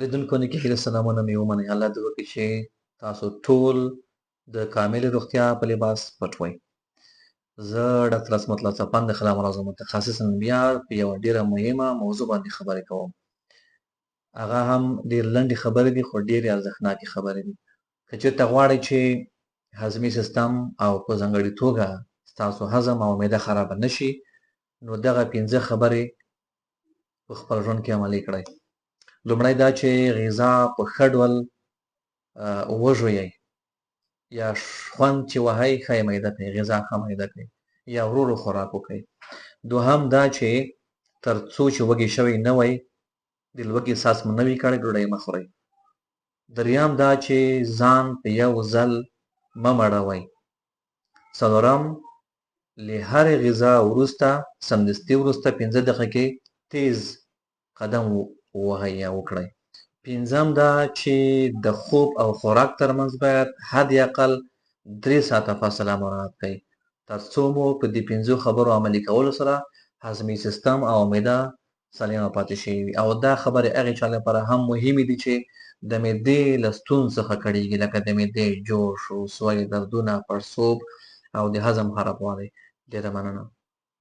لیدونکو نیکي هیله سلامونه مې ومنئ. الله دې وکړي چې تاسو ټول د کاملې روغتیا په لباس پټ وئ. زه ډاکټر عصمت الله څپن د خلا مرضو متخصص نن بیا په یوه ډېره مهمه موضوع باندې خبرې کوم. هغه هم ډېر لنډې خبرې دي خو ډېرې ارزښتناکې خبرې دي. که چېرته غواړئ چې هضمي سیستم او په ځانګړې توګه ستاسو هضم او معده خرابه نه شي، نو دغه 5 خبرې په خپل ژوند کې عملي کړئ. لومړی دا چې غذا په ښه ډول وژویئ، یا خوند چې وهئ ښه یې میده کړئ، غذا ښه میده کړئ، یا ورو ورو خوراک وکړئ. دوهم دا چې تر څو چې وږي شوي نه وئ، د لوږې احساس مو نه وي کړی، ډوډۍ مه خورئ. دریم دا چې ځان په یو ځل مه مړوئ. څلورم، له هرې غذا وروسته سمدستي وروسته 5 دقیقې تیز قدم ووهئ یا وکړئ. پنځم دا چې د خوب او خوراک ترمنځ باید حد اقل 3 ساعته فاصله مراعات کړئ، تر څو مو په دې 5 خبرو عملي کولو سره هضمي سیستم او معده سالمه پاتې شوي وي. او دا خبرې هغې چا لپاره هم مهمې دي چې د معدې له ستونزو څخه کړېږي، لکه د معدې جوش، سوی، دردونه، پړسوب او د هضم خرابوالی. ډېره مننه.